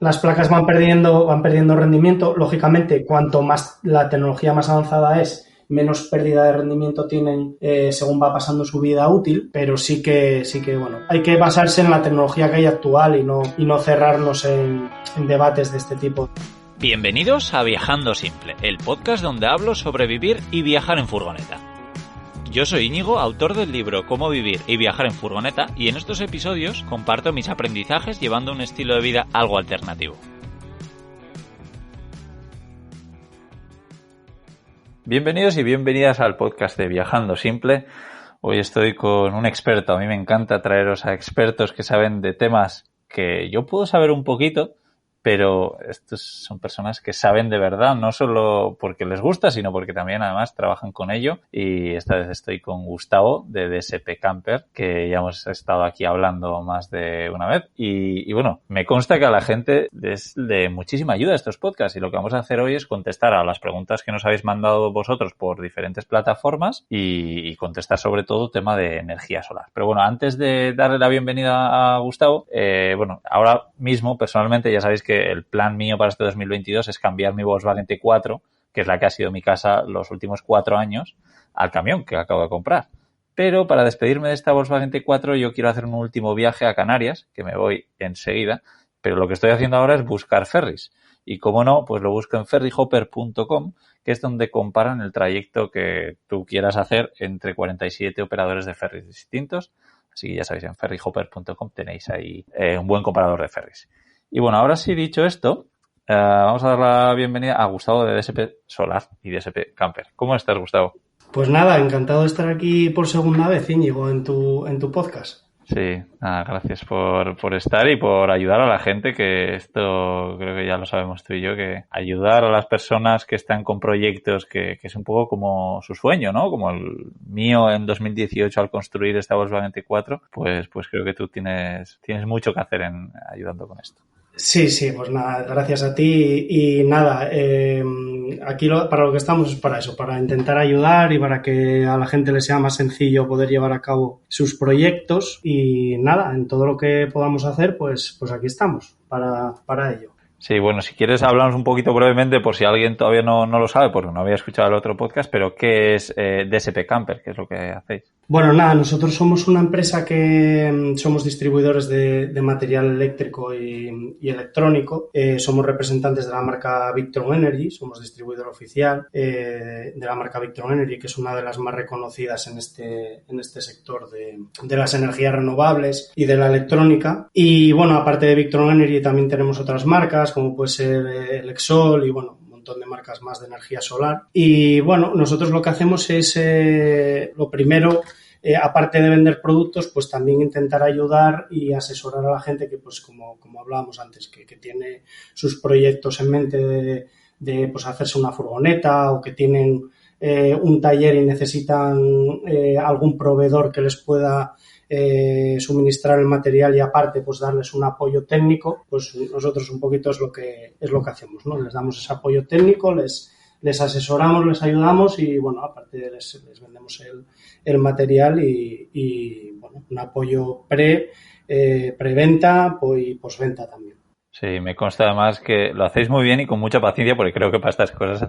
Las placas van perdiendo rendimiento. Lógicamente, cuanto más la tecnología más avanzada es, menos pérdida de rendimiento tienen según va pasando su vida útil, pero sí que bueno, hay que basarse en la tecnología que hay actual y no cerrarnos en debates de este tipo. Bienvenidos a Viajando Simple, el podcast donde hablo sobre vivir y viajar en furgoneta. Yo soy Íñigo, autor del libro Cómo vivir y viajar en furgoneta, y en estos episodios comparto mis aprendizajes llevando un estilo de vida algo alternativo. Bienvenidos y bienvenidas al podcast de Viajando Simple. Hoy estoy con un experto. A mí me encanta traeros a expertos que saben de temas que yo puedo saber un poquito, pero estos son personas que saben de verdad, no solo porque les gusta, sino porque también además trabajan con ello. Y esta vez estoy con Gustavo de DSP Camper, que ya hemos estado aquí hablando más de una vez. Y bueno, me consta que a la gente es de muchísima ayuda estos podcasts, y lo que vamos a hacer hoy es contestar a las preguntas que nos habéis mandado vosotros por diferentes plataformas y contestar sobre todo tema de energía solar. Pero bueno, antes de darle la bienvenida a Gustavo, bueno, ahora mismo personalmente ya sabéis que el plan mío para este 2022 es cambiar mi Volkswagen T4, que es la que ha sido mi casa los últimos 4 años, al camión que acabo de comprar. Pero para despedirme de esta Volkswagen T4 yo quiero hacer un último viaje a Canarias, que me voy enseguida, pero lo que estoy haciendo ahora es buscar ferries. Y como no, pues lo busco en ferryhopper.com, que es donde comparan el trayecto que tú quieras hacer entre 47 operadores de ferries distintos. Así que ya sabéis, en ferryhopper.com tenéis ahí un buen comparador de ferries. Y bueno, ahora sí, dicho esto, vamos a dar la bienvenida a Gustavo de DSP Solar y DSP Camper. ¿Cómo estás, Gustavo? Pues nada, encantado de estar aquí por segunda vez, Íñigo, en tu podcast. Sí, nada, gracias por estar y por ayudar a la gente, que esto creo que ya lo sabemos tú y yo, que ayudar a las personas que están con proyectos que es un poco como su sueño, ¿no? Como el mío en 2018 al construir esta Volkswagen T4, pues creo que tú tienes mucho que hacer en ayudando con esto. Sí, pues nada, gracias a ti y nada, aquí para lo que estamos es para eso, para intentar ayudar y para que a la gente le sea más sencillo poder llevar a cabo sus proyectos y nada, en todo lo que podamos hacer, pues aquí estamos para ello. Sí, bueno, si quieres hablamos un poquito brevemente por si alguien todavía no lo sabe, porque no había escuchado el otro podcast, pero ¿qué es DSP Camper? ¿Qué es lo que hacéis? Bueno, nada, nosotros somos una empresa que somos distribuidores de material eléctrico y electrónico. Somos representantes de la marca Victron Energy, somos distribuidor oficial de la marca Victron Energy, que es una de las más reconocidas en este sector de las energías renovables y de la electrónica. Y bueno, aparte de Victron Energy también tenemos otras marcas, como puede ser el Exol y bueno, un montón de marcas más de energía solar. Y bueno, nosotros lo que hacemos es, lo primero, aparte de vender productos, pues también intentar ayudar y asesorar a la gente que, pues como hablábamos antes, que tiene sus proyectos en mente de pues hacerse una furgoneta o que tienen un taller y necesitan algún proveedor que les pueda suministrar el material y aparte pues darles un apoyo técnico. Pues nosotros un poquito es lo que hacemos, ¿no? Les damos ese apoyo técnico, les asesoramos, les ayudamos y bueno, aparte les vendemos el material y bueno, un apoyo preventa y postventa también. Sí, me consta además que lo hacéis muy bien y con mucha paciencia, porque creo que para estas cosas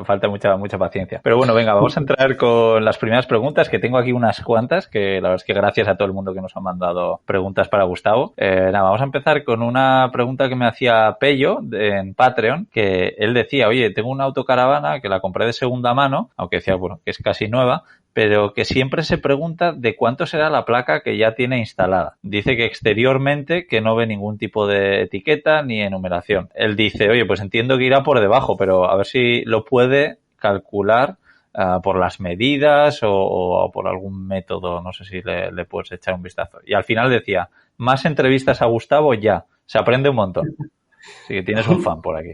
falta mucha paciencia. Pero bueno, venga, vamos a entrar con las primeras preguntas, que tengo aquí unas cuantas, que la verdad es que gracias a todo el mundo que nos ha mandado preguntas para Gustavo. Vamos a empezar con una pregunta que me hacía Pello en Patreon, que él decía, oye, tengo una autocaravana que la compré de segunda mano, aunque decía, bueno, que es casi nueva, pero que siempre se pregunta de cuánto será la placa que ya tiene instalada. Dice que exteriormente que no ve ningún tipo de etiqueta ni enumeración. Él dice, oye, pues entiendo que irá por debajo, pero a ver si lo puede calcular por las medidas o por algún método, no sé si le puedes echar un vistazo. Y al final decía, más entrevistas a Gustavo ya, se aprende un montón. Así que tienes un fan por aquí.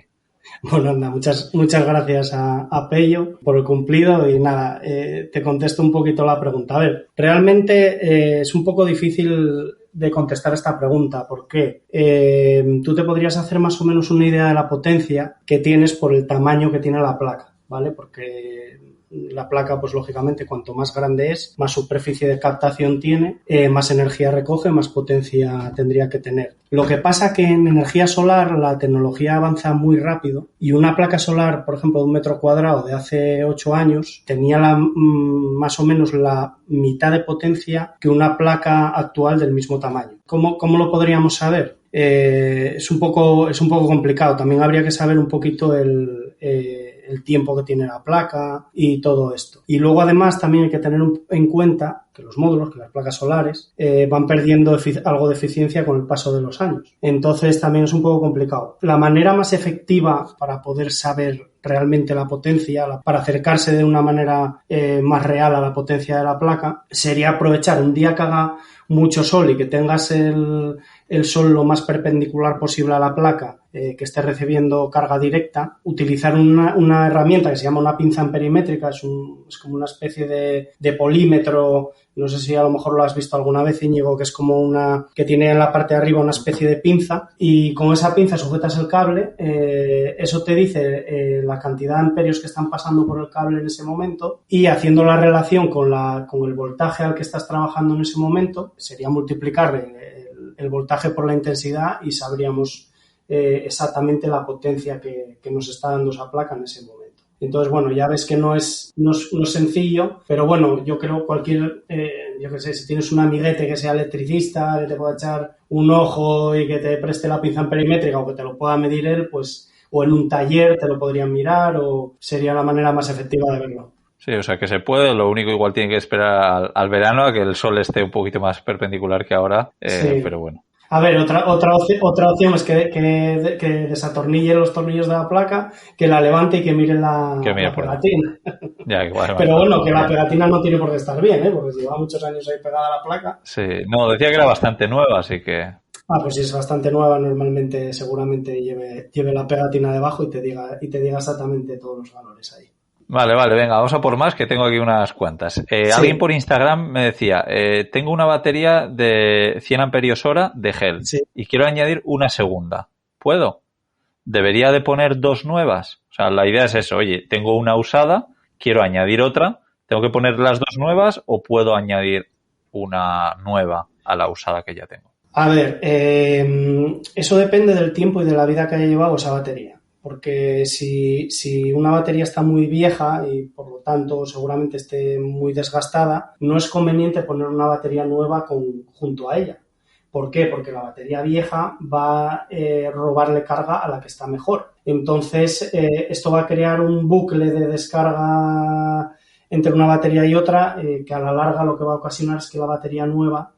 Bueno, anda, muchas gracias a Pello por el cumplido y nada, te contesto un poquito la pregunta. A ver, realmente es un poco difícil de contestar esta pregunta. ¿Por qué? Tú te podrías hacer más o menos una idea de la potencia que tienes por el tamaño que tiene la placa. ¿vale? Porque la placa, pues lógicamente, cuanto más grande es, más superficie de captación tiene, más energía recoge, más potencia tendría que tener. Lo que pasa que en energía solar la tecnología avanza muy rápido y una placa solar, por ejemplo, de 1 metro cuadrado de hace 8 años, tenía más o menos la mitad de potencia que una placa actual del mismo tamaño. ¿Cómo lo podríamos saber? Es un poco complicado. También habría que saber un poquito el tiempo que tiene la placa y todo esto. Y luego, además, también hay que tener en cuenta que los módulos, que las placas solares, van perdiendo algo de eficiencia con el paso de los años. Entonces, también es un poco complicado. La manera más efectiva para poder saber realmente la potencia, para acercarse de una manera más real a la potencia de la placa, sería aprovechar un día que haga mucho sol y que tengas el sol lo más perpendicular posible a la placa, que esté recibiendo carga directa, utilizar una herramienta que se llama una pinza amperimétrica, es como una especie de polímetro. No sé si a lo mejor lo has visto alguna vez, Íñigo, que es como que tiene en la parte de arriba una especie de pinza, y con esa pinza sujetas el cable, eso te dice la cantidad de amperios que están pasando por el cable en ese momento, y haciendo la relación con el voltaje al que estás trabajando en ese momento, sería multiplicar el voltaje por la intensidad y sabríamos exactamente la potencia que nos está dando esa placa en ese momento. Entonces, bueno, ya ves que no es sencillo, pero bueno, yo creo yo qué sé, si tienes un amiguete que sea electricista, que te pueda echar un ojo y que te preste la pinza amperimétrica o que te lo pueda medir él, pues, o en un taller te lo podrían mirar, o sería la manera más efectiva de verlo. Sí, o sea que se puede, lo único igual tiene que esperar al verano a que el sol esté un poquito más perpendicular que ahora, Sí. pero bueno. A ver, otra opción es que desatornille los tornillos de la placa, que la levante y que mire la pegatina. Ya, igual, pero bueno, que la pegatina no tiene por qué estar bien, porque si lleva muchos años ahí pegada a la placa. Sí, no, decía que era bastante nueva, así que... Pues si es bastante nueva, normalmente seguramente lleve la pegatina debajo y te diga exactamente todos los valores ahí. Vale, venga, vamos a por más, que tengo aquí unas cuantas. Sí. Alguien por Instagram me decía, tengo una batería de 100 amperios hora de gel, sí, y quiero añadir una segunda. ¿Puedo? ¿Debería de poner 2 nuevas? O sea, la idea es eso, oye, tengo una usada, quiero añadir otra, ¿tengo que poner las 2 nuevas o puedo añadir una nueva a la usada que ya tengo? A ver, eso depende del tiempo y de la vida que haya llevado esa batería. Porque si una batería está muy vieja y por lo tanto seguramente esté muy desgastada, no es conveniente poner una batería nueva junto a ella. ¿Por qué? Porque la batería vieja va a robarle carga a la que está mejor. Entonces, esto va a crear un bucle de descarga entre una batería y otra, que a la larga lo que va a ocasionar es que la batería nueva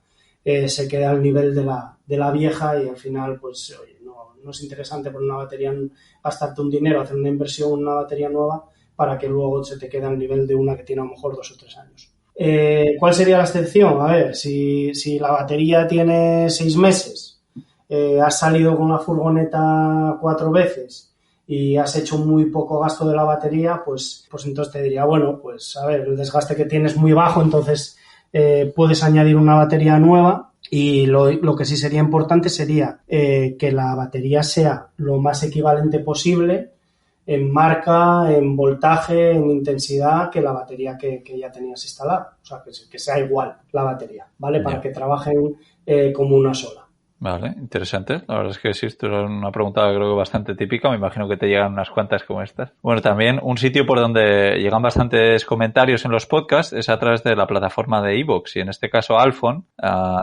se quede al nivel de la vieja, y al final, pues, oye, no es interesante poner una batería, gastarte un dinero, hacer una inversión en una batería nueva para que luego se te quede al nivel de una que tiene a lo mejor 2 o 3 años. ¿Cuál sería la excepción? A ver, si la batería tiene 6 meses, has salido con la furgoneta 4 veces y has hecho muy poco gasto de la batería, pues entonces te diría, bueno, pues a ver, el desgaste que tienes es muy bajo, entonces puedes añadir una batería nueva. Y lo que sí sería importante sería que la batería sea lo más equivalente posible en marca, en voltaje, en intensidad que la batería que ya tenías instalada. O sea, que sea igual la batería, ¿vale? Para que trabajen como una sola. Vale, interesante. La verdad es que sí, esto es una pregunta creo que bastante típica. Me imagino que te llegan unas cuantas como estas. Bueno, también un sitio por donde llegan bastantes comentarios en los podcasts es a través de la plataforma de iVoox. Y en este caso Alfon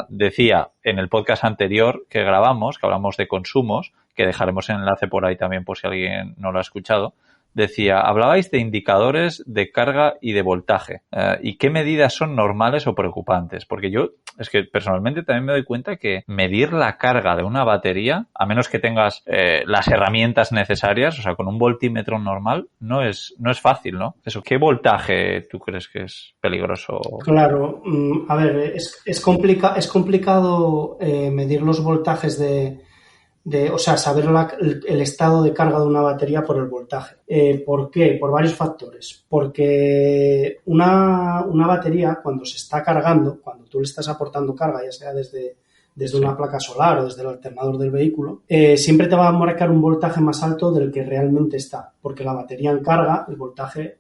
decía en el podcast anterior que grabamos, que hablamos de consumos, que dejaremos el enlace por ahí también por si alguien no lo ha escuchado, decía, hablabais de indicadores de carga y de voltaje. ¿Y qué medidas son normales o preocupantes? Porque yo, es que personalmente también me doy cuenta que medir la carga de una batería, a menos que tengas las herramientas necesarias, o sea, con un voltímetro normal, no es fácil, ¿no? Eso, ¿qué voltaje tú crees que es peligroso? Claro, a ver, es complicado medir los voltajes o sea, saber el estado de carga de una batería por el voltaje. ¿Por qué? Por varios factores. Porque una batería, cuando se está cargando, cuando tú le estás aportando carga, ya sea desde desde una placa solar o desde el alternador del vehículo, siempre te va a marcar un voltaje más alto del que realmente está, porque la batería en carga, el voltaje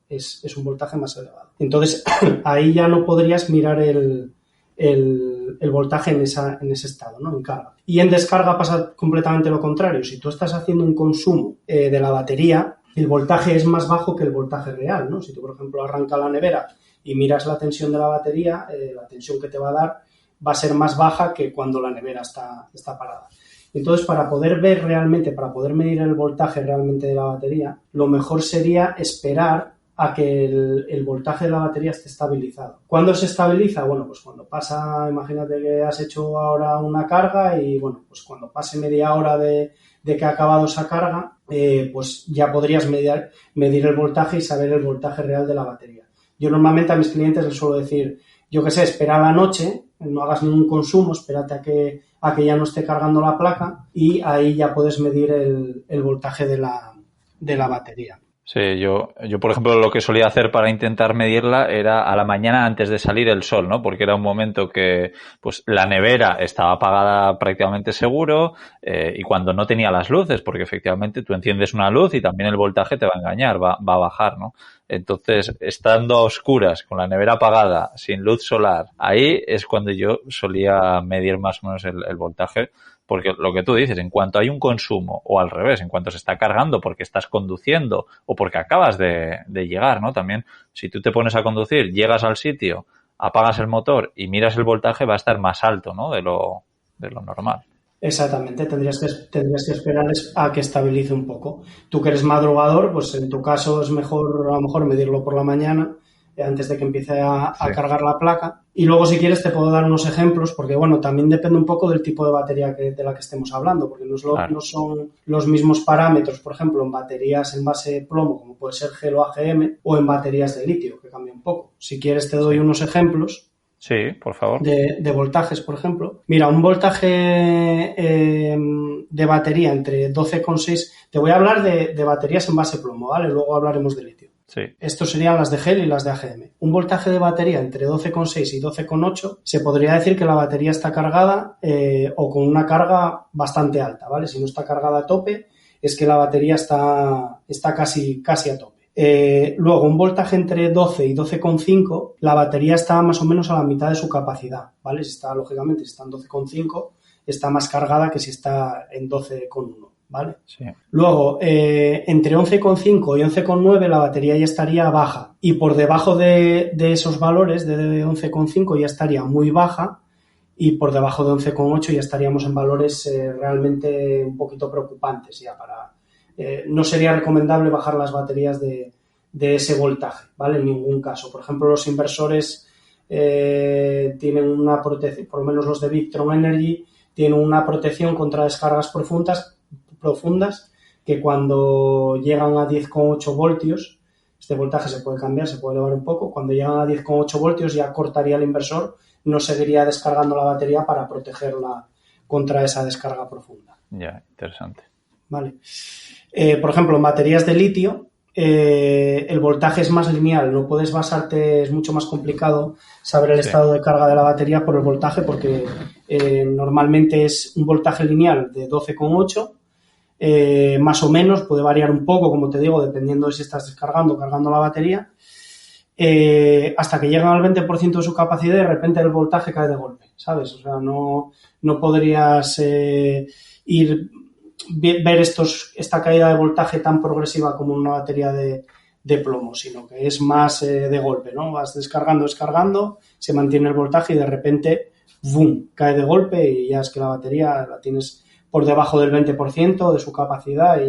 es un voltaje más elevado. Entonces, ahí ya no podrías mirar el voltaje en ese estado, ¿no? En carga. Y en descarga pasa completamente lo contrario. Si tú estás haciendo un consumo de la batería, el voltaje es más bajo que el voltaje real, ¿no? Si tú, por ejemplo, arrancas la nevera y miras la tensión de la batería, la tensión que te va a dar va a ser más baja que cuando la nevera está parada. Entonces, para poder medir el voltaje realmente de la batería, lo mejor sería esperar a que el voltaje de la batería esté estabilizado. ¿Cuándo se estabiliza? Bueno, pues cuando pasa, imagínate que has hecho ahora una carga y, bueno, pues cuando pase media hora de que ha acabado esa carga, pues ya podrías medir el voltaje y saber el voltaje real de la batería. Yo normalmente a mis clientes les suelo decir, yo qué sé, espera a la noche, no hagas ningún consumo, espérate a que ya no esté cargando la placa y ahí ya puedes medir el voltaje de la batería. Sí, yo, por ejemplo, lo que solía hacer para intentar medirla era a la mañana antes de salir el sol, ¿no? Porque era un momento que, pues, la nevera estaba apagada prácticamente seguro, y cuando no tenía las luces, porque efectivamente tú enciendes una luz y también el voltaje te va a engañar, va a bajar, ¿no? Entonces, estando a oscuras, con la nevera apagada, sin luz solar, ahí es cuando yo solía medir más o menos el voltaje. Porque lo que tú dices, en cuanto hay un consumo, o al revés, en cuanto se está cargando porque estás conduciendo o porque acabas de llegar, ¿no? También, si tú te pones a conducir, llegas al sitio, apagas el motor y miras el voltaje, va a estar más alto, ¿no? De lo normal. Exactamente, tendrías que esperar a que estabilice un poco. Tú que eres madrugador, pues en tu caso es mejor a lo mejor medirlo por la mañana antes de que empiece a cargar la placa. Y luego, si quieres, te puedo dar unos ejemplos, porque, bueno, también depende un poco del tipo de batería de la que estemos hablando, porque Claro. no son los mismos parámetros, por ejemplo, en baterías en base de plomo, como puede ser Gel o AGM, o en baterías de litio, que cambia un poco. Si quieres, te doy unos ejemplos. Sí, por favor. De voltajes, por ejemplo. Mira, un voltaje de batería entre 12,6... Te voy a hablar de baterías en base plomo, ¿vale? Luego hablaremos de litio. Sí. Estos serían las de gel y las de AGM. Un voltaje de batería entre 12,6 y 12,8 se podría decir que la batería está cargada o con una carga bastante alta, ¿vale? Si no está cargada a tope, es que la batería está casi a tope. Luego, un voltaje entre 12 y 12,5, la batería está más o menos a la mitad de su capacidad, ¿vale? Si está en 12,5, está más cargada que si está en 12,1. ¿Vale? Sí. Luego, entre 11,5 y 11,9 la batería ya estaría baja y por debajo de esos valores de 11,5 ya estaría muy baja y por debajo de 11,8 ya estaríamos en valores realmente un poquito preocupantes ya no sería recomendable bajar las baterías de ese voltaje, ¿vale? En ningún caso. Por ejemplo, los inversores tienen una protección, por lo menos los de Victron Energy, tienen una protección contra descargas profundas que cuando llegan a 10,8 voltios, este voltaje se puede cambiar, se puede elevar un poco, cuando llegan a 10,8 voltios ya cortaría el inversor, no seguiría descargando la batería para protegerla contra esa descarga profunda. Ya, interesante. Vale. Por ejemplo, en baterías de litio, el voltaje es más lineal, no puedes basarte, es mucho más complicado saber el estado de carga de la batería por el voltaje porque normalmente es un voltaje lineal de 12,8. Más o menos, puede variar un poco, como te digo, dependiendo de si estás descargando o cargando la batería, hasta que llegan al 20% de su capacidad y de repente el voltaje cae de golpe, ¿sabes? O sea, no podrías ver esta caída de voltaje tan progresiva como una batería de plomo, sino que es más de golpe, ¿no? Vas descargando, se mantiene el voltaje y de repente, ¡boom!, cae de golpe y ya es que la batería la tienes por debajo del 20% de su capacidad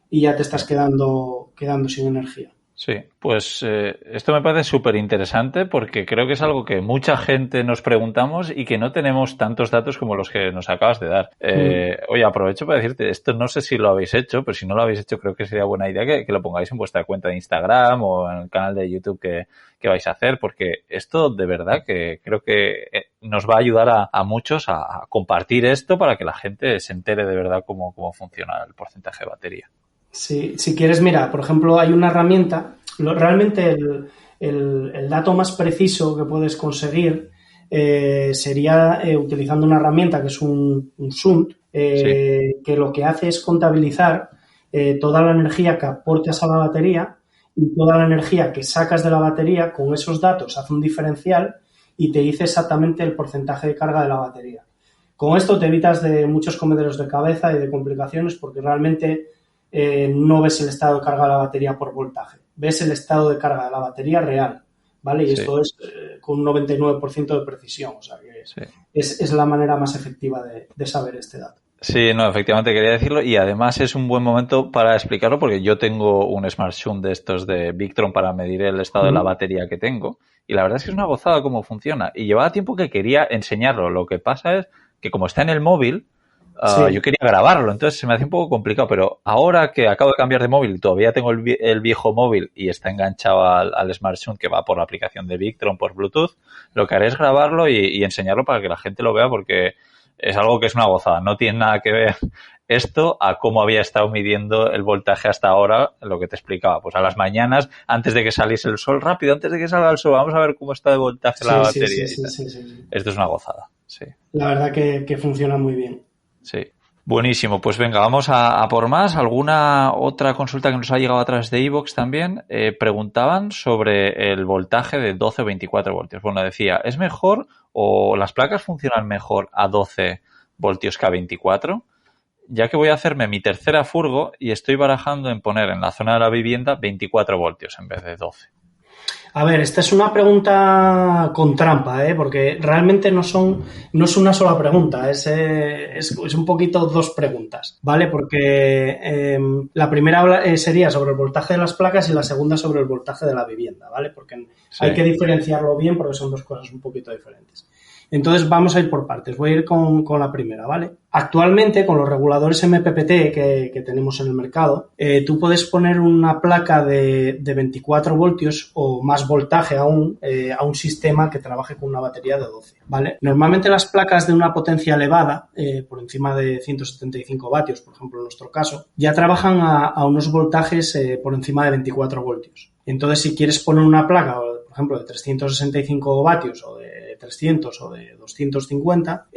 y ya te estás quedando sin energía. Sí, pues esto me parece súper interesante porque creo que es algo que mucha gente nos preguntamos y que no tenemos tantos datos como los que nos acabas de dar. Oye, aprovecho para decirte, esto no sé si lo habéis hecho, pero si no lo habéis hecho creo que sería buena idea que lo pongáis en vuestra cuenta de Instagram o en el canal de YouTube que vais a hacer, porque esto de verdad que creo que nos va a ayudar a muchos a compartir esto para que la gente se entere de verdad cómo funciona el porcentaje de batería. Sí, si quieres, mira, por ejemplo, hay una herramienta, realmente el dato más preciso que puedes conseguir sería utilizando una herramienta que es un shunt, que lo que hace es contabilizar toda la energía que aportas a la batería y toda la energía que sacas de la batería. Con esos datos hace un diferencial y te dice exactamente el porcentaje de carga de la batería. Con esto te evitas de muchos comederos de cabeza y de complicaciones, porque realmente no ves el estado de carga de la batería por voltaje, ves el estado de carga de la batería real, ¿vale? Y esto es con un 99% de precisión, o sea que es la manera más efectiva de saber este dato. Sí, no, efectivamente quería decirlo, y además es un buen momento para explicarlo porque yo tengo un Smart Shunt de estos de Victron para medir el estado de la batería que tengo, y la verdad es que es una gozada cómo funciona, y llevaba tiempo que quería enseñarlo. Lo que pasa es que como está en el móvil, yo quería grabarlo, entonces se me hace un poco complicado, pero ahora que acabo de cambiar de móvil y todavía tengo el viejo móvil y está enganchado al Smart Shunt que va por la aplicación de Victron por Bluetooth, lo que haré es grabarlo y enseñarlo para que la gente lo vea, porque es algo que es una gozada. No tiene nada que ver esto a cómo había estado midiendo el voltaje hasta ahora, lo que te explicaba. Pues a las mañanas, antes de que saliese el sol, rápido, antes de que salga el sol, vamos a ver cómo está de voltaje la batería. Sí. Esto es una gozada, sí. La verdad que funciona muy bien. Sí. Buenísimo. Pues venga, vamos a por más. ¿Alguna otra consulta que nos ha llegado a través de iVoox también? Preguntaban sobre el voltaje de 12 o 24 voltios. Bueno, decía, ¿es mejor o las placas funcionan mejor a 12 voltios que a 24? Ya que voy a hacerme mi tercera furgo y estoy barajando en poner en la zona de la vivienda 24 voltios en vez de 12. A ver, esta es una pregunta con trampa, porque realmente no es una sola pregunta, es un poquito dos preguntas, ¿vale? Porque la primera sería sobre el voltaje de las placas y la segunda sobre el voltaje de la vivienda, ¿vale? Porque hay que diferenciarlo bien porque son dos cosas un poquito diferentes. Entonces vamos a ir por partes. Voy a ir con la primera, ¿vale? Actualmente, con los reguladores MPPT que tenemos en el mercado, tú puedes poner una placa de 24 voltios o más voltaje aún a un sistema que trabaje con una batería de 12, ¿vale? Normalmente las placas de una potencia elevada, por encima de 175 vatios, por ejemplo en nuestro caso, ya trabajan a unos voltajes por encima de 24 voltios. Entonces, si quieres poner una placa, por ejemplo, de 365 vatios o de 300 o de 250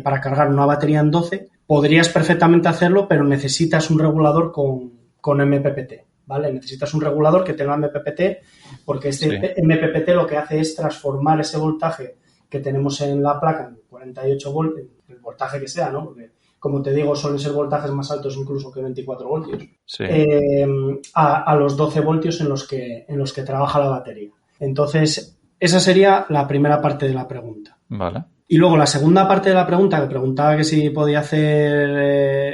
para cargar una batería en 12, podrías perfectamente hacerlo, pero necesitas un regulador con MPPT, ¿vale? Necesitas un regulador que tenga MPPT, porque MPPT lo que hace es transformar ese voltaje que tenemos en la placa en 48 voltios, el voltaje que sea, ¿no? Porque, como te digo, suelen ser voltajes más altos incluso que 24 voltios, a los 12 voltios en los que trabaja la batería. Entonces, esa sería la primera parte de la pregunta. Vale. Y luego la segunda parte de la pregunta, que preguntaba que si podía hacer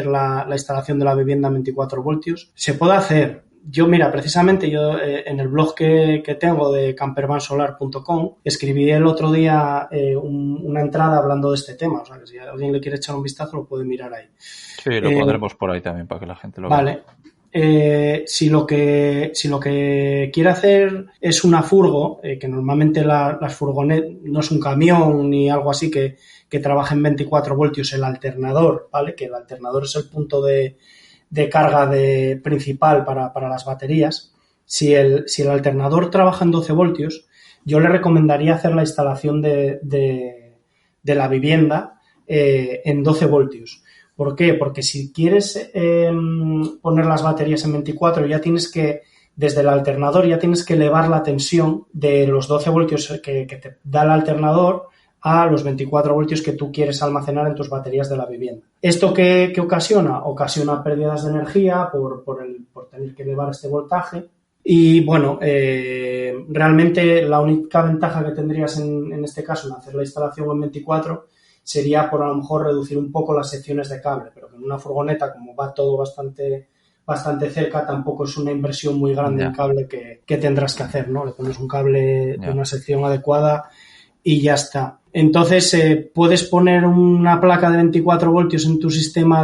la instalación de la vivienda en 24 voltios. Se puede hacer. Mira, precisamente yo en el blog que tengo de campervansolar.com escribí el otro día una entrada hablando de este tema. O sea, que si alguien le quiere echar un vistazo lo puede mirar ahí. Sí, lo pondremos por ahí también para que la gente lo vea. Vale. Si lo que quiere hacer es una furgo, que normalmente las furgonetas no es un camión ni algo así que trabaje en 24 voltios, el alternador, ¿vale? Que el alternador es el punto de carga principal para las baterías. Si el alternador trabaja en 12 voltios, yo le recomendaría hacer la instalación de la vivienda en 12 voltios. ¿Por qué? Porque si quieres poner las baterías en 24, desde el alternador ya tienes que elevar la tensión de los 12 voltios que te da el alternador a los 24 voltios que tú quieres almacenar en tus baterías de la vivienda. ¿Esto qué ocasiona? Ocasiona pérdidas de energía por tener que elevar este voltaje. Y bueno, realmente la única ventaja que tendrías en este caso en hacer la instalación en 24 sería por a lo mejor reducir un poco las secciones de cable, pero que en una furgoneta, como va todo bastante cerca, tampoco es una inversión muy grande en cable que tendrás que hacer, ¿no? Le pones un cable de una sección adecuada y ya está. Entonces, puedes poner una placa de 24 voltios en tu sistema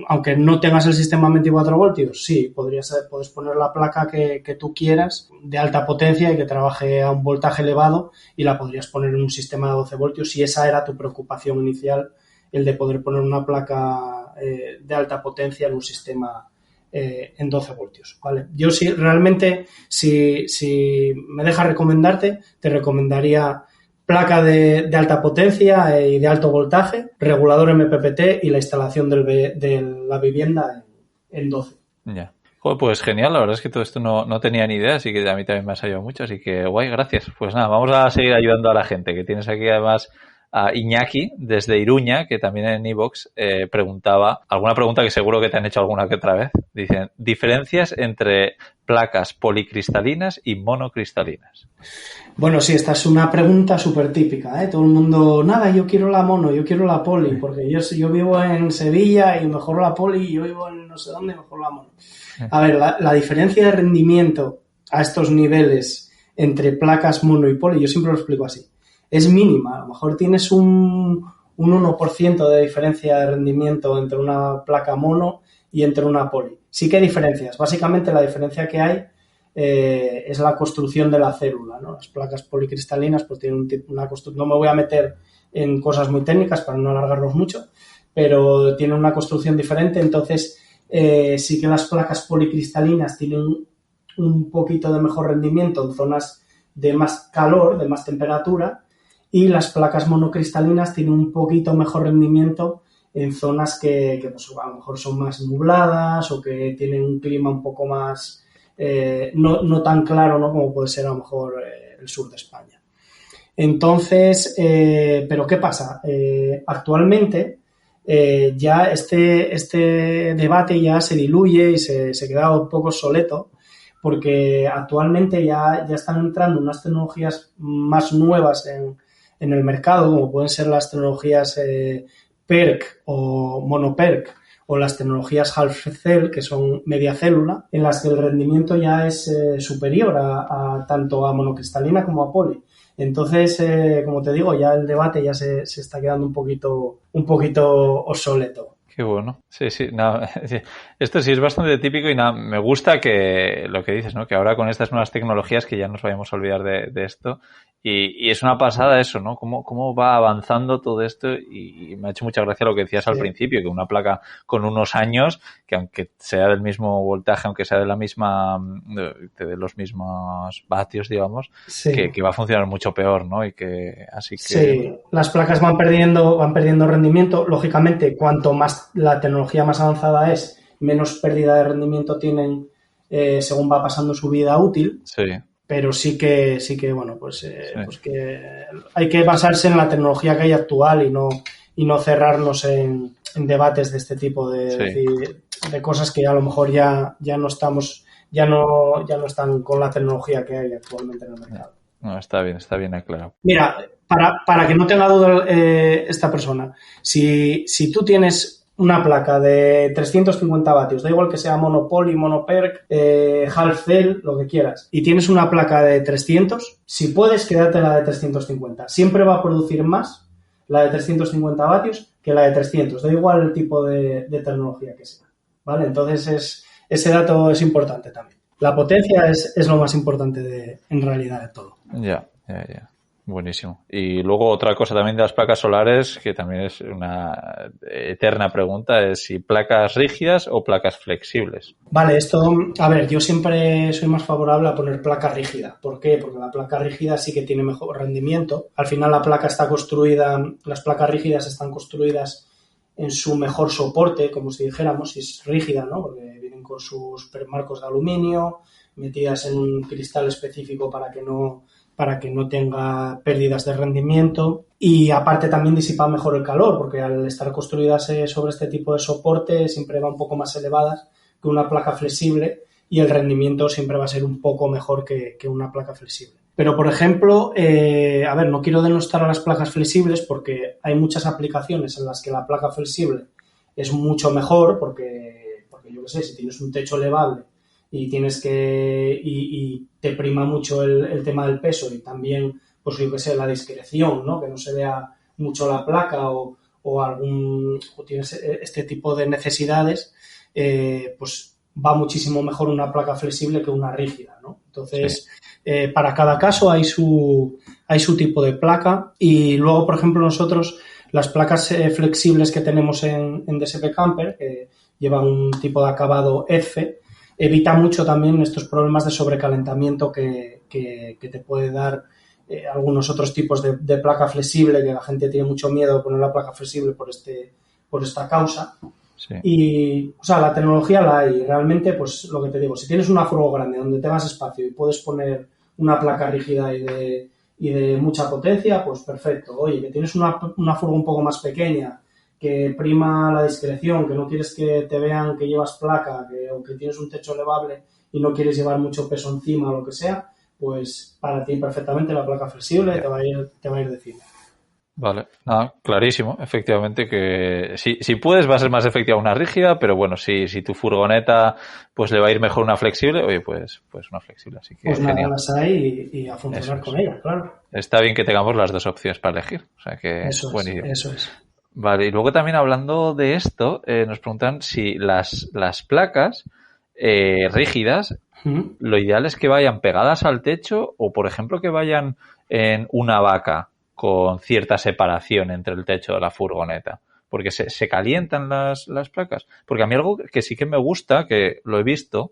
aunque no tengas el sistema 24 voltios, sí, puedes poner la placa que tú quieras de alta potencia y que trabaje a un voltaje elevado y la podrías poner en un sistema de 12 voltios si esa era tu preocupación inicial, el de poder poner una placa de alta potencia en un sistema en 12 voltios, ¿vale? Yo sí, realmente, si me dejas recomendarte, te recomendaría placa de alta potencia y de alto voltaje, regulador MPPT y la instalación de la vivienda en 12. Ya. Joder, pues genial, la verdad es que todo esto no tenía ni idea, así que a mí también me ha ayudado mucho, así que guay, gracias. Pues nada, vamos a seguir ayudando a la gente, que tienes aquí además a Iñaki desde Iruña, que también en iVoox preguntaba, alguna pregunta que seguro que te han hecho alguna que otra vez. Dicen, diferencias entre placas policristalinas y monocristalinas. Bueno, sí, esta es una pregunta súper típica, ¿eh? Todo el mundo, nada, yo quiero la mono, yo quiero la poli, porque yo vivo en Sevilla y mejor la poli, y yo vivo en no sé dónde y mejor la mono. A ver, la diferencia de rendimiento a estos niveles entre placas mono y poli, yo siempre lo explico así, es mínima. A lo mejor tienes un 1% de diferencia de rendimiento entre una placa mono y entre una poli. Sí que hay diferencias. Básicamente la diferencia que hay es la construcción de la célula, ¿no? Las placas policristalinas pues tienen una construcción, no me voy a meter en cosas muy técnicas para no alargarlos mucho, pero tienen una construcción diferente. Entonces sí que las placas policristalinas tienen un poquito de mejor rendimiento en zonas de más calor, de más temperatura, y las placas monocristalinas tienen un poquito mejor rendimiento en zonas que pues, a lo mejor son más nubladas o que tienen un clima un poco más no tan claro, ¿no? Como puede ser a lo mejor el sur de España. Entonces, ¿pero qué pasa? Actualmente ya este debate ya se diluye y se queda un poco obsoleto, porque actualmente ya están entrando unas tecnologías más nuevas en el mercado, como pueden ser las tecnologías PERC o monoPERC, o las tecnologías half cell, que son media célula, en las que el rendimiento ya es superior a tanto a monocristalina como a poli. Entonces, como te digo, ya el debate ya se está quedando un poquito obsoleto. Qué bueno. Sí, nada, esto sí es bastante típico y nada, me gusta que lo que dices, ¿no? Que ahora con estas nuevas tecnologías que ya nos vayamos a olvidar de esto y es una pasada eso, ¿no? Cómo va avanzando todo esto y me ha hecho mucha gracia lo que decías al principio, que una placa con unos años, que aunque sea del mismo voltaje, aunque sea de la misma, de los mismos vatios, digamos, que va a funcionar mucho peor, ¿no? Y que así que... Sí, las placas van perdiendo rendimiento. Lógicamente, cuanto más la tecnología más avanzada es, menos pérdida de rendimiento tienen según va pasando su vida útil. Sí. Pero sí que bueno, pues que hay que basarse en la tecnología que hay actual y no cerrarnos en debates de este tipo de cosas que a lo mejor ya no están con la tecnología que hay actualmente en el mercado. No, está bien aclarado. Mira, para que no tenga duda esta persona, si tú tienes una placa de 350 vatios, da igual que sea monopoli, monoperc, half cell, lo que quieras, y tienes una placa de 300, si puedes, quédate la de 350. Siempre va a producir más la de 350 vatios que la de 300, da igual el tipo de tecnología que sea, ¿vale? Entonces, ese dato es importante también. La potencia es lo más importante en realidad de todo. Ya. Buenísimo. Y luego otra cosa también de las placas solares, que también es una eterna pregunta, es si placas rígidas o placas flexibles. Vale, esto, a ver, yo siempre soy más favorable a poner placa rígida. ¿Por qué? Porque la placa rígida sí que tiene mejor rendimiento. Al final las placas rígidas están construidas en su mejor soporte, como si dijéramos, si es rígida, ¿no? Porque vienen con sus marcos de aluminio, metidas en un cristal específico para que no tenga pérdidas de rendimiento, y aparte también disipa mejor el calor, porque al estar construidas sobre este tipo de soporte siempre va un poco más elevadas que una placa flexible y el rendimiento siempre va a ser un poco mejor que una placa flexible. Pero, por ejemplo, a ver, no quiero denostar a las placas flexibles porque hay muchas aplicaciones en las que la placa flexible es mucho mejor porque yo qué sé, si tienes un techo elevable y y te prima mucho el tema del peso y también, pues yo que sé, la discreción, ¿no? Que no se vea mucho la placa o tienes este tipo de necesidades, pues va muchísimo mejor una placa flexible que una rígida, ¿no? Entonces, para cada caso hay su tipo de placa y luego, por ejemplo, nosotros las placas flexibles que tenemos en DSP Camper, lleva un tipo de acabado F, evita mucho también estos problemas de sobrecalentamiento que te puede dar algunos otros tipos de placa flexible, que la gente tiene mucho miedo de poner la placa flexible por esta causa. Sí. Y, o sea, la tecnología la hay. Realmente, pues lo que te digo, si tienes una furgo grande donde tengas espacio y puedes poner una placa rígida y de mucha potencia, pues perfecto. Oye, que tienes una furgo un poco más pequeña, que prima la discreción, que no quieres que te vean que llevas placa, o que tienes un techo elevable y no quieres llevar mucho peso encima o lo que sea, pues para ti perfectamente la placa flexible te va a ir de cine. Vale, nada, clarísimo, efectivamente que si puedes va a ser más efectiva una rígida, pero bueno, si tu furgoneta pues le va a ir mejor una flexible, oye, pues una flexible, así que Pues nada, genial. las hay y a funcionar con ellas, claro. Está bien que tengamos las dos opciones para elegir, o sea que buenísimo. Eso es. Vale, y luego también hablando de esto, nos preguntan si las placas rígidas, lo ideal es que vayan pegadas al techo o, por ejemplo, que vayan en una vaca con cierta separación entre el techo de la furgoneta. Porque se calientan las placas. Porque a mí algo que sí que me gusta, que lo he visto,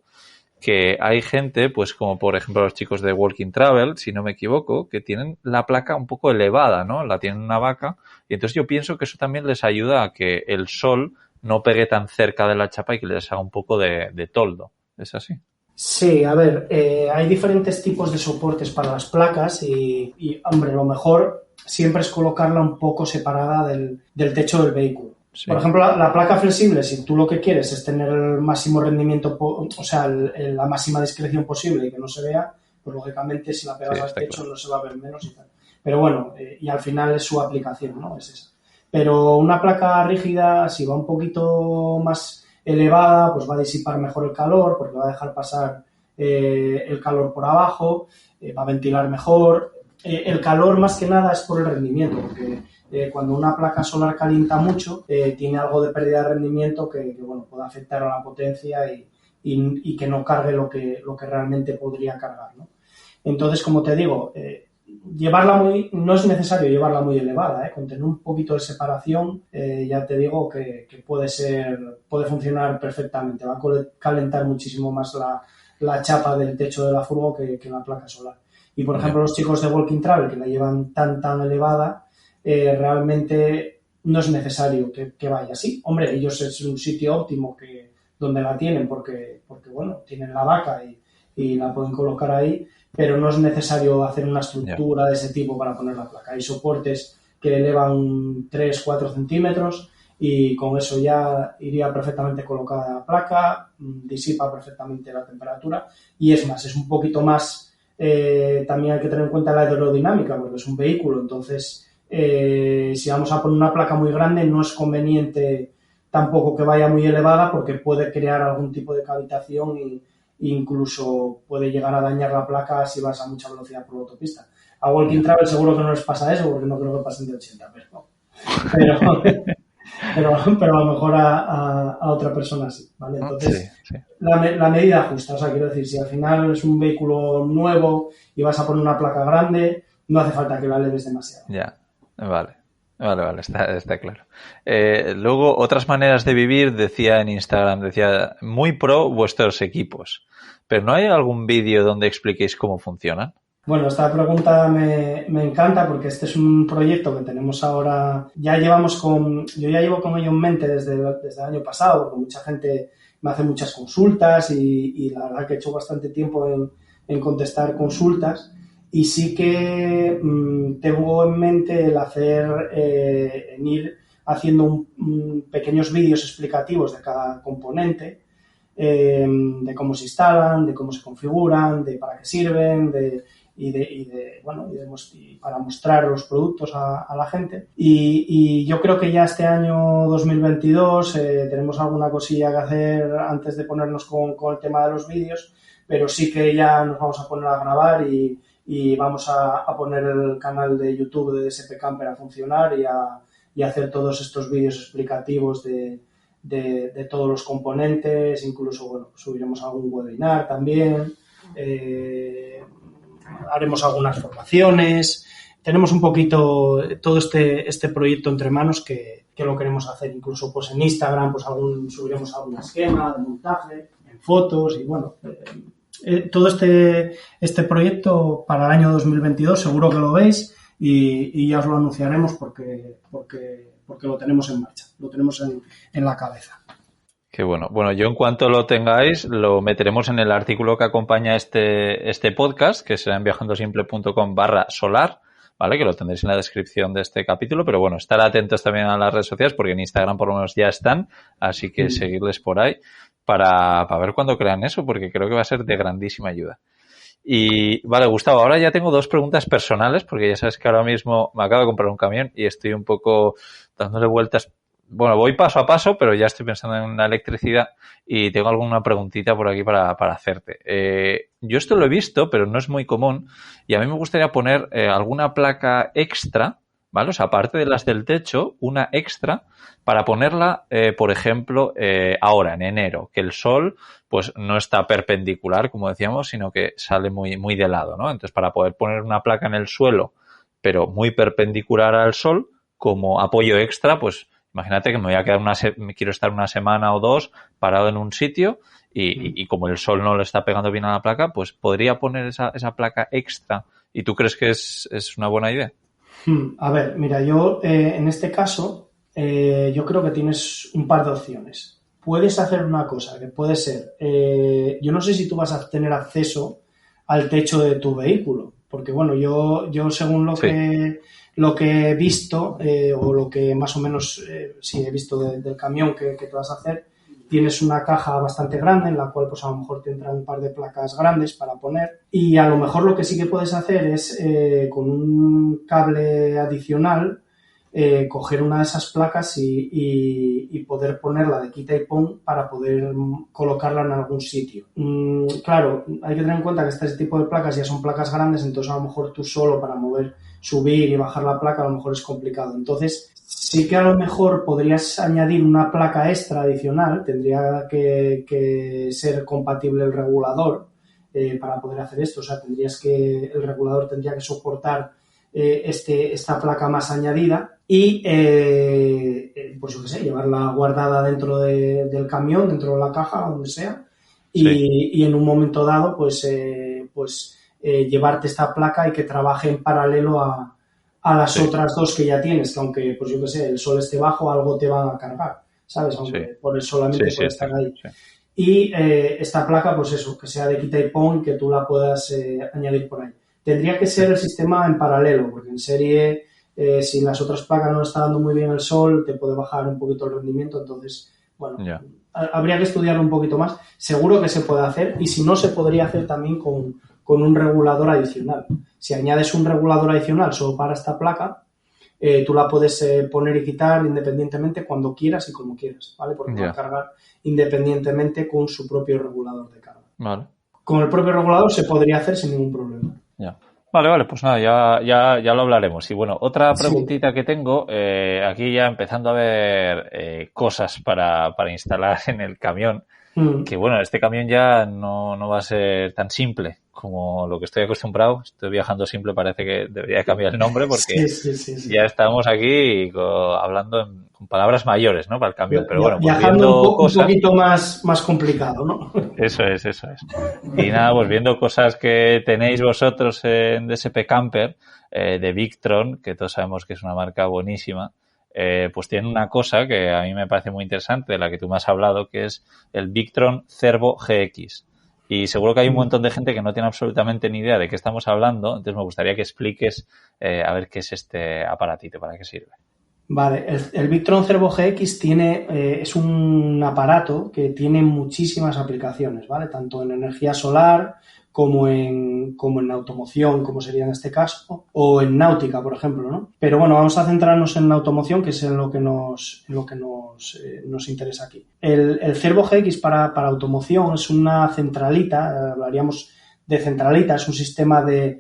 que hay gente, pues como por ejemplo los chicos de Walking Travel, si no me equivoco, que tienen la placa un poco elevada, ¿no? La tienen una vaca. Y entonces yo pienso que eso también les ayuda a que el sol no pegue tan cerca de la chapa y que les haga un poco de toldo. ¿Es así? Sí, a ver, hay diferentes tipos de soportes para las placas y, hombre, lo mejor siempre es colocarla un poco separada del techo del vehículo. Sí. Por ejemplo, la placa flexible, si tú lo que quieres es tener el máximo rendimiento, o sea, la máxima discreción posible y que no se vea, pues lógicamente si la pegas al techo no se va a ver menos y tal. Pero bueno, y al final es su aplicación, ¿no? Es esa. Pero una placa rígida, si va un poquito más elevada, pues va a disipar mejor el calor porque va a dejar pasar el calor por abajo, va a ventilar mejor. El calor más que nada es por el rendimiento, porque cuando una placa solar calienta mucho, tiene algo de pérdida de rendimiento que bueno, puede afectar a la potencia y que no cargue lo que realmente podría cargar, ¿no? Entonces, como te digo, no es necesario llevarla muy elevada, con tener un poquito de separación, ya te digo que puede funcionar perfectamente, va a calentar muchísimo más la chapa del techo de la furgo que la placa solar. Y por ejemplo, los chicos de Walking Travel que la llevan tan elevada, realmente no es necesario que vaya así. Hombre, ellos es un sitio óptimo donde la tienen porque bueno, tienen la vaca y la pueden colocar ahí, pero no es necesario hacer una estructura de ese tipo para poner la placa. Hay soportes que elevan 3-4 centímetros y con eso ya iría perfectamente colocada la placa, disipa perfectamente la temperatura y es más, es un poquito más, también hay que tener en cuenta la aerodinámica porque es un vehículo, entonces si vamos a poner una placa muy grande no es conveniente tampoco que vaya muy elevada porque puede crear algún tipo de cavitación y incluso puede llegar a dañar la placa si vas a mucha velocidad por la autopista. A Walking Travel seguro que no les pasa eso porque no creo que pasen de 80, pero a lo mejor a otra persona sí, ¿vale? Entonces, sí. La medida justa, o sea, quiero decir, si al final es un vehículo nuevo y vas a poner una placa grande, no hace falta que la eleves demasiado. Ya, vale, está claro. Luego, otras maneras de vivir, decía en Instagram, decía, muy pro vuestros equipos. Pero ¿no hay algún vídeo donde expliquéis cómo funcionan? Bueno, esta pregunta me encanta porque este es un proyecto que tenemos ahora, yo ya llevo con ello en mente desde el año pasado, porque mucha gente me hace muchas consultas y la verdad que he hecho bastante tiempo en contestar consultas y sí que tengo en mente el en ir haciendo pequeños vídeos explicativos de cada componente, de cómo se instalan, de cómo se configuran, de para qué sirven, y para mostrar los productos a la gente. Y yo creo que ya este año 2022 tenemos alguna cosilla que hacer antes de ponernos con el tema de los vídeos, pero sí que ya nos vamos a poner a grabar y vamos a poner el canal de YouTube de DSP Camper a funcionar y hacer todos estos vídeos explicativos de todos los componentes, incluso bueno, subiremos algún webinar también. Haremos algunas formaciones, tenemos un poquito todo este proyecto entre manos que lo queremos hacer. Incluso pues en Instagram pues subiremos algún esquema de montaje, en fotos y bueno, todo este proyecto para el año 2022 seguro que lo veis y ya os lo anunciaremos porque lo tenemos en marcha, lo tenemos en la cabeza. Qué bueno. Bueno, yo en cuanto lo tengáis, lo meteremos en el artículo que acompaña este podcast, que será en viajandosimple.com/solar, ¿vale? Que lo tendréis en la descripción de este capítulo, pero bueno, estar atentos también a las redes sociales porque en Instagram por lo menos ya están, así que seguirles por ahí para ver cuándo crean eso, porque creo que va a ser de grandísima ayuda. Y vale, Gustavo, ahora ya tengo 2 preguntas personales, porque ya sabes que ahora mismo me acabo de comprar un camión y estoy un poco dándole vueltas. Bueno, voy paso a paso, pero ya estoy pensando en la electricidad y tengo alguna preguntita por aquí para hacerte. Yo esto lo he visto, pero no es muy común y a mí me gustaría poner alguna placa extra, ¿vale? O sea, aparte de las del techo, una extra para ponerla, por ejemplo, ahora, en enero, que el sol pues no está perpendicular, como decíamos, sino que sale muy, muy de lado, ¿no? Entonces, para poder poner una placa en el suelo, pero muy perpendicular al sol, como apoyo extra, pues imagínate que me voy a quedar quiero estar una semana o 2 parado en un sitio y como el sol no le está pegando bien a la placa, pues podría poner esa placa extra. ¿Y tú crees que es una buena idea? A ver, mira, yo en este caso yo creo que tienes un par de opciones. Puedes hacer una cosa, que puede ser, yo no sé si tú vas a tener acceso al techo de tu vehículo, porque bueno, yo según lo que he visto o lo que más o menos sí he visto del camión que te vas a hacer, tienes una caja bastante grande en la cual pues a lo mejor tendrá un par de placas grandes para poner y a lo mejor lo que sí que puedes hacer es con un cable adicional coger una de esas placas y poder ponerla de quita y pon para poder colocarla en algún sitio. Claro, hay que tener en cuenta que este tipo de placas ya son placas grandes, entonces a lo mejor tú solo para subir y bajar la placa a lo mejor es complicado. Entonces sí que a lo mejor podrías añadir una placa extra adicional, tendría que ser compatible el regulador para poder hacer esto, o sea, el regulador tendría que soportar esta placa más añadida y pues yo qué sé, llevarla guardada dentro del camión, dentro de la caja, donde sea, y en un momento dado pues llevarte esta placa y que trabaje en paralelo a las otras 2 que ya tienes, que aunque pues yo qué sé, el sol esté bajo, algo te va a cargar, ¿sabes? Aunque solamente por estar ahí. Y esta placa, pues eso, que sea de quita y pon, que tú la puedas añadir por ahí. Tendría que ser el sistema en paralelo, porque en serie, si las otras placas no está dando muy bien el sol, te puede bajar un poquito el rendimiento. Entonces, bueno, habría que estudiarlo un poquito más. Seguro que se puede hacer y si no, se podría hacer también con un regulador adicional. Si añades un regulador adicional solo para esta placa, tú la puedes poner y quitar independientemente cuando quieras y como quieras, ¿vale? Porque va a cargar independientemente con su propio regulador de carga. Vale. Con el propio regulador se podría hacer sin ningún problema. Ya. Vale, pues nada, ya lo hablaremos. Y bueno, otra preguntita que tengo, aquí ya empezando a ver cosas para instalar en el camión, que bueno, este camión ya no va a ser tan simple como lo que estoy acostumbrado. Estoy viajando simple, parece que debería cambiar el nombre porque ya estamos aquí hablando con palabras mayores, ¿no? Para el camión, pero bueno, pues viendo cosas... un poquito más complicado, ¿no? Eso es. Y nada, pues viendo cosas que tenéis vosotros en DSP Camper, de Victron, que todos sabemos que es una marca buenísima, pues tienen una cosa que a mí me parece muy interesante, de la que tú me has hablado, que es el Victron Cervo GX. Y seguro que hay un montón de gente que no tiene absolutamente ni idea de qué estamos hablando, entonces me gustaría que expliques a ver qué es este aparatito, para qué sirve. Vale, el Victron Cervo GX es un aparato que tiene muchísimas aplicaciones, ¿vale? Tanto en energía solar como en automoción, como sería en este caso, o en náutica, por ejemplo, ¿no? Pero bueno, vamos a centrarnos en la automoción, que es en lo que nos interesa aquí. El Cervo GX para automoción es una centralita, hablaríamos de centralita, es un sistema de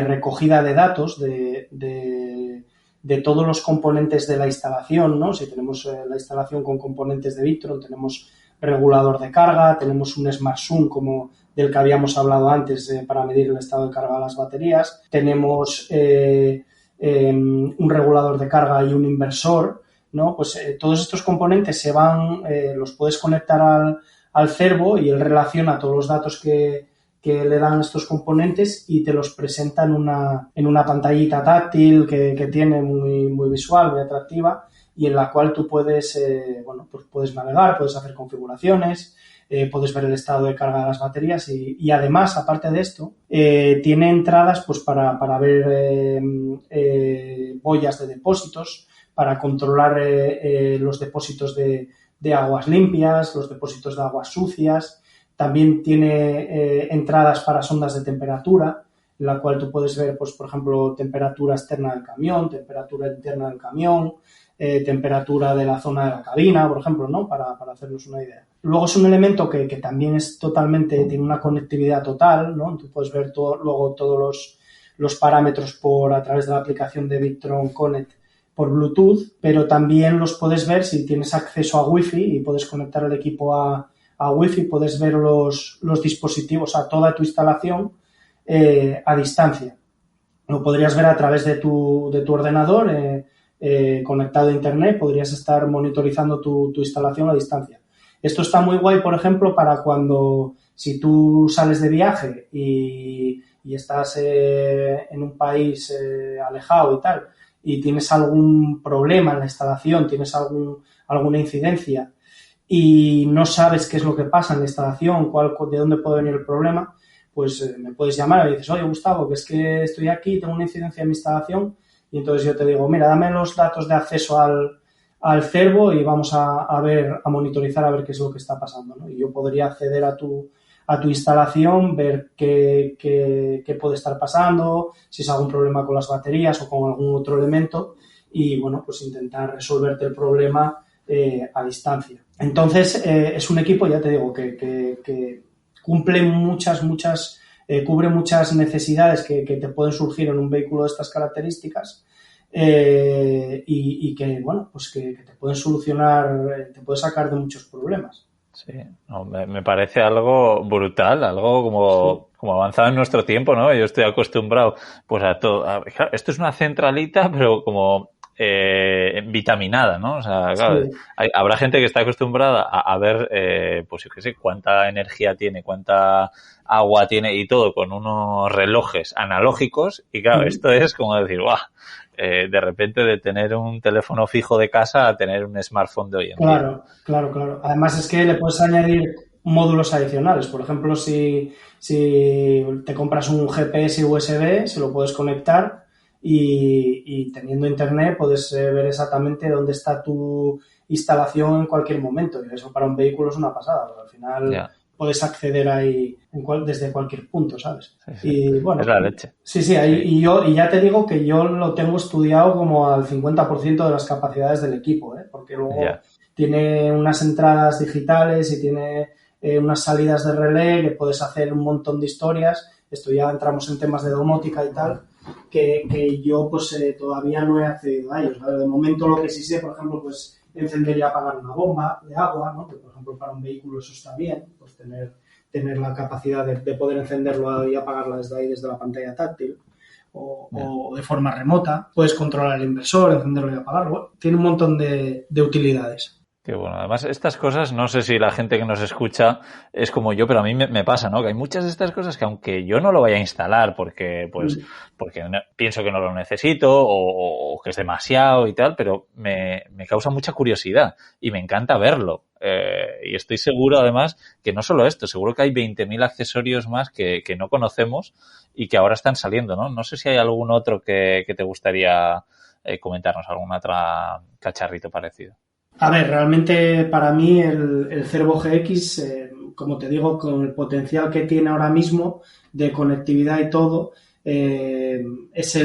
recogida de datos de todos los componentes de la instalación, ¿no? Si tenemos la instalación con componentes de Victron, tenemos regulador de carga, tenemos un Smart Zoom como del que habíamos hablado antes para medir el estado de carga de las baterías, tenemos un regulador de carga y un inversor, ¿no? Pues todos estos componentes los puedes conectar al Cervo y él relaciona todos los datos que le dan estos componentes y te los presenta en una pantallita táctil que tiene muy, muy visual, muy atractiva, y en la cual tú puedes, pues puedes navegar, puedes hacer configuraciones, puedes ver el estado de carga de las baterías y además, aparte de esto, tiene entradas pues para ver boyas de depósitos, para controlar los depósitos de aguas limpias, los depósitos de aguas sucias. También tiene entradas para sondas de temperatura, en la cual tú puedes ver, pues, por ejemplo, temperatura externa del camión, temperatura interna del camión, temperatura de la zona de la cabina, por ejemplo, ¿no? Para hacernos una idea. Luego es un elemento que también tiene una conectividad total, ¿no? Tú puedes ver luego todos los parámetros a través de la aplicación de Victron Connect por Bluetooth, pero también los puedes ver si tienes acceso a Wi-Fi y puedes conectar el equipo a Wi-Fi, puedes ver los dispositivos, toda tu instalación a distancia. Lo podrías ver a través de tu ordenador conectado a internet, podrías estar monitorizando tu instalación a distancia. Esto está muy guay, por ejemplo, para si tú sales de viaje y estás en un país alejado y tal, y tienes algún problema en la instalación, tienes alguna incidencia y no sabes qué es lo que pasa en la instalación, de dónde puede venir el problema, pues me puedes llamar y dices, oye, Gustavo, que es que estoy aquí, tengo una incidencia en mi instalación, y entonces yo te digo, mira, dame los datos de acceso al Cervo y vamos a monitorizar a ver qué es lo que está pasando, ¿no? Y yo podría acceder a tu instalación, ver qué puede estar pasando, si es algún problema con las baterías o con algún otro elemento y, bueno, pues intentar resolverte el problema a distancia. Entonces, es un equipo, ya te digo, que cumple cubre muchas necesidades que te pueden surgir en un vehículo de estas características y que, bueno, pues que te pueden solucionar, te puede sacar de muchos problemas. Sí, no, me parece algo brutal, algo como avanzado en nuestro tiempo, ¿no? Yo estoy acostumbrado pues a todo. Claro, esto es una centralita, pero como vitaminada, ¿no? O sea, claro, Sí. habrá gente que está acostumbrada a ver, pues yo qué sé, cuánta energía tiene, cuánta agua tiene y todo con unos relojes analógicos y claro, esto es como decir, ¡guau! De repente de tener un teléfono fijo de casa a tener un smartphone de hoy en día. Claro. Además es que le puedes añadir módulos adicionales. Por ejemplo, si te compras un GPS USB, se lo puedes conectar y teniendo internet puedes ver exactamente dónde está tu instalación en cualquier momento. Y eso para un vehículo es una pasada, porque al final puedes acceder ahí desde cualquier punto, ¿sabes? Sí. Y bueno, es la leche. Sí, y ya te digo que yo lo tengo estudiado como al 50% de las capacidades del equipo, porque luego tiene unas entradas digitales y tiene unas salidas de relé que puedes hacer un montón de historias. Esto ya entramos en temas de domótica y tal, que yo pues todavía no he accedido a ellos. ¿Vale? De momento lo que sí sé, por ejemplo, pues encender y apagar una bomba de agua, ¿no? Que por ejemplo para un vehículo eso está bien, pues tener la capacidad de poder encenderlo y apagarla desde ahí, desde la pantalla táctil o de forma remota. Puedes controlar el inversor, encenderlo y apagarlo. Tiene un montón de utilidades. Qué bueno. Además, estas cosas, no sé si la gente que nos escucha es como yo, pero a mí me pasa, ¿no? Que hay muchas de estas cosas que aunque yo no lo vaya a instalar porque pienso que no lo necesito o que es demasiado y tal, pero me causa mucha curiosidad y me encanta verlo. Y estoy seguro, además, que no solo esto, seguro que hay 20.000 accesorios más que no conocemos y que ahora están saliendo, ¿no? No sé si hay algún otro que te gustaría comentarnos, algún otro cacharrito parecido. A ver, realmente para mí el Cervo GX, como te digo, con el potencial que tiene ahora mismo de conectividad y todo, es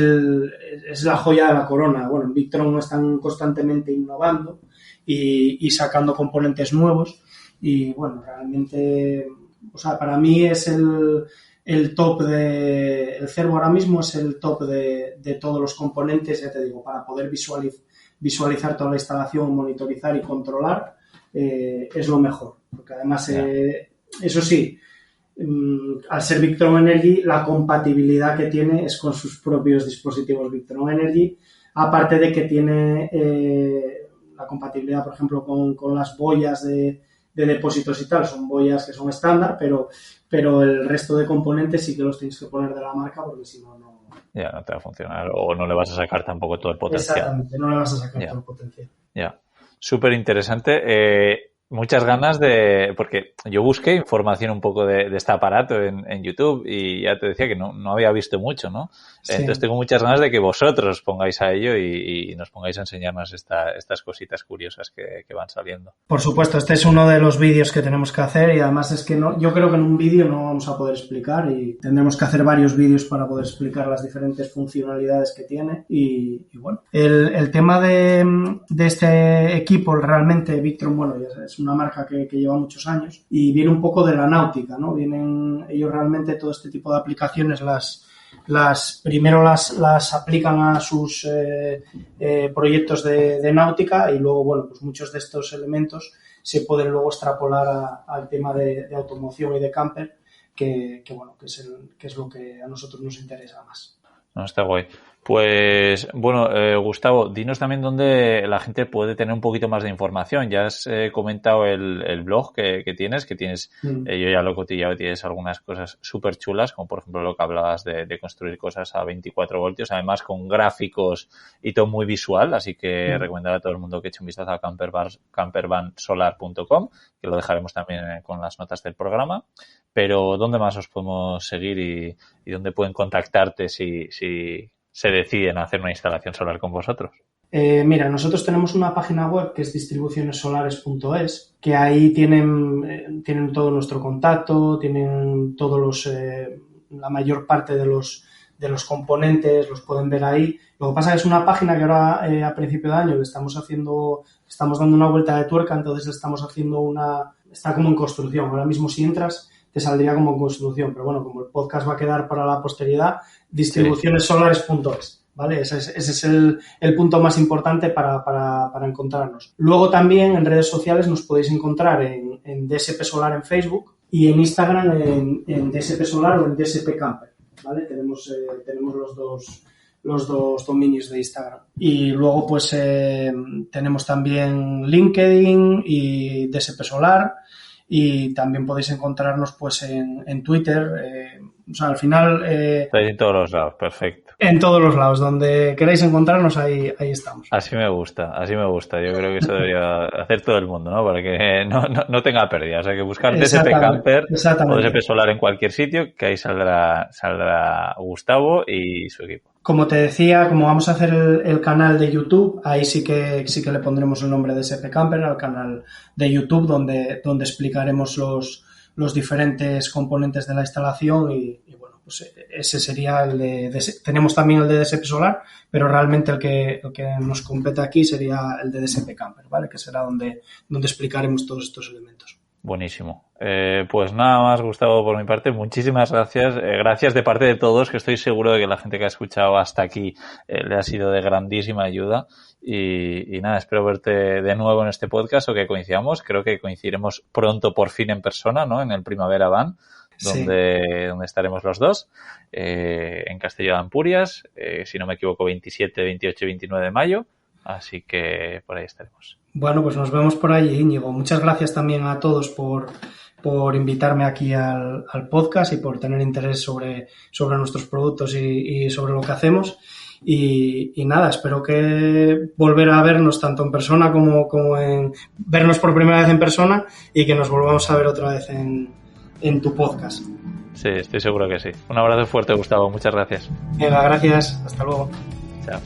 la joya de la corona. Bueno, en Victron están constantemente innovando y sacando componentes nuevos y bueno, realmente, o sea, para mí es el top el Cervo ahora mismo es el top de todos los componentes, ya te digo, para poder visualizar toda la instalación, monitorizar y controlar, es lo mejor. Porque además, eso sí, al ser Victron Energy, la compatibilidad que tiene es con sus propios dispositivos Victron Energy, aparte de que tiene la compatibilidad, por ejemplo, con las boyas de depósitos y tal, son boyas que son estándar, pero el resto de componentes sí que los tienes que poner de la marca porque si no, no... Ya, no te va a funcionar o no le vas a sacar tampoco todo el potencial. Exactamente, no le vas a sacar todo el potencial. Ya, súper interesante. Muchas ganas porque yo busqué información un poco de este aparato en YouTube y ya te decía que no había visto mucho, ¿no? Sí. Entonces tengo muchas ganas de que vosotros pongáis a ello y nos pongáis a enseñarnos estas cositas curiosas que van saliendo. Por supuesto, este es uno de los vídeos que tenemos que hacer y además es que yo creo que en un vídeo no vamos a poder explicar y tendremos que hacer varios vídeos para poder explicar las diferentes funcionalidades que tiene y bueno. El tema de este equipo, realmente Victron, bueno, es una marca que lleva muchos años y viene un poco de la náutica, ¿no? Vienen ellos realmente todo este tipo de aplicaciones primero las aplican a sus proyectos de náutica y luego, bueno, pues muchos de estos elementos se pueden luego extrapolar al tema de automoción y de camper, que es lo que a nosotros nos interesa más. No, está guay. Pues, bueno, Gustavo, dinos también dónde la gente puede tener un poquito más de información. Ya has comentado el blog que tienes, yo ya lo he cotillado, tienes algunas cosas súper chulas, como por ejemplo lo que hablabas de construir cosas a 24 voltios, además con gráficos y todo muy visual, así que recomendar a todo el mundo que eche un vistazo a campervansolar.com, que lo dejaremos también con las notas del programa. Pero, ¿dónde más os podemos seguir y dónde pueden contactarte si se deciden hacer una instalación solar con vosotros? Mira, nosotros tenemos una página web que es distribucionessolares.es, que ahí tienen todo nuestro contacto, tienen todos la mayor parte de los componentes, los pueden ver ahí. Lo que pasa es que es una página que ahora a principio de año le estamos dando una vuelta de tuerca, entonces estamos haciendo está como en construcción. Ahora mismo si entras te saldría como en construcción, pero bueno, como el podcast va a quedar para la posteridad, distribucionessolares.es, ¿vale? Ese es el punto más importante para encontrarnos. Luego también en redes sociales nos podéis encontrar en DSP Solar en Facebook y en Instagram en DSP Solar o en DSP Camper, ¿vale? Tenemos los dos dominios de Instagram. Y luego pues tenemos también LinkedIn y DSP Solar. Y también podéis encontrarnos pues en Twitter, o sea, al final... Estáis en todos los lados, perfecto. En todos los lados, donde queráis encontrarnos, ahí estamos. Así me gusta. Yo creo que eso debería hacer todo el mundo, ¿no? Para que no tenga pérdida. O sea, que buscar DSP Camper o DSP Solar en cualquier sitio, que ahí saldrá Gustavo y su equipo. Como te decía, como vamos a hacer el canal de YouTube, ahí sí que le pondremos el nombre de DSP Camper al canal de YouTube, donde explicaremos los diferentes componentes de la instalación y bueno, pues ese sería el de tenemos también el de DSP Solar, pero realmente el que nos compete aquí sería el de DSP Camper, ¿vale? Que será donde explicaremos todos estos elementos. Buenísimo. Pues nada más, Gustavo, por mi parte, muchísimas gracias. Gracias de parte de todos, que estoy seguro de que la gente que ha escuchado hasta aquí le ha sido de grandísima ayuda. Y nada, espero verte de nuevo en este podcast o que coincidamos. Creo que coincidiremos pronto por fin en persona, ¿no? En el Primavera Van, donde estaremos los dos, en Castelló de Ampurias, si no me equivoco, 27, 28 y 29 de mayo. Así que por ahí estaremos. Bueno, pues nos vemos por allí, Íñigo. Muchas gracias también a todos por invitarme aquí al podcast y por tener interés sobre nuestros productos y sobre lo que hacemos. Y nada, espero que volver a vernos tanto en persona como en vernos por primera vez en persona y que nos volvamos a ver otra vez en tu podcast. Sí, estoy seguro que sí. Un abrazo fuerte, Gustavo. Muchas gracias. Venga, gracias. Hasta luego. Chao.